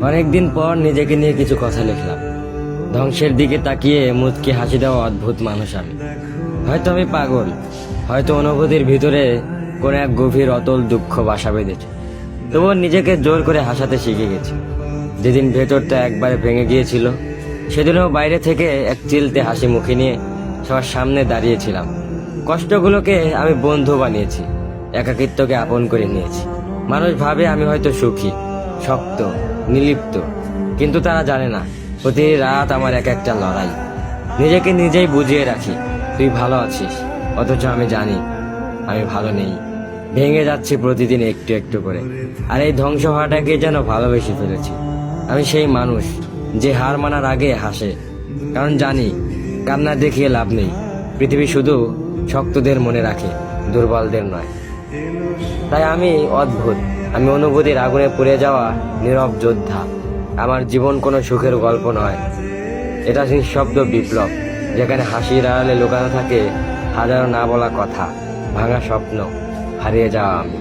অনেকদিন পর নিজেকে নিয়ে কিছু কথা লিখলাম। ধ্বংসের দিকে তাকিয়ে মুচকি হাসি দেওয়া অদ্ভুত মানুষ আমি। হয়তো আমি পাগল, হয়তো অনুভূতির ভিতরে কোন এক গভীর অতল দুঃখ বাসা বেঁধেছে। তবুও নিজেকে জোর করে হাসাতে শিখে গেছি। যেদিন ভেতরটা একবারে ভেঙে গিয়েছিল, সেদিনও বাইরে থেকে এক চিলতে হাসি মুখে নিয়ে সবার সামনে দাঁড়িয়েছিলাম। কষ্টগুলোকে আমি বন্ধু বানিয়েছি, একাকিত্বকে আপন করে নিয়েছি। মানুষ ভাবে আমি হয়তো সুখী, শক্ত, নির্লিপ্ত, কিন্তু তারা জানে না প্রতি রাত আমার এক একটা লড়াই। নিজেকে নিজেই বুঝিয়ে রাখি তুই ভালো আছিস, অথচ আমি জানি আমি ভালো নেই। ভেঙে যাচ্ছি প্রতিদিন একটু একটু করে, আর এই ধ্বংস হওয়াটাকে যেন ভালোবেসে ফেলেছি। আমি সেই মানুষ যে হার মানার আগে হাসে, কারণ জানি কান্না দেখিয়ে লাভ নেই। পৃথিবী শুধু শক্তদের মনে রাখে, দুর্বলদের নয়। তাই আমি অদ্ভুত, আমি অনুভূতির আগুনে পুড়ে যাওয়া নীরব যোদ্ধা। আমার জীবন কোনো সুখের গল্প নয়, এটা নিঃশব্দ বিপ্লব, যেখানে হাসির আড়ালে লুকানো থাকে হাজারো না বলা কথা, ভাঙা স্বপ্ন, হারিয়ে যাওয়া আমি।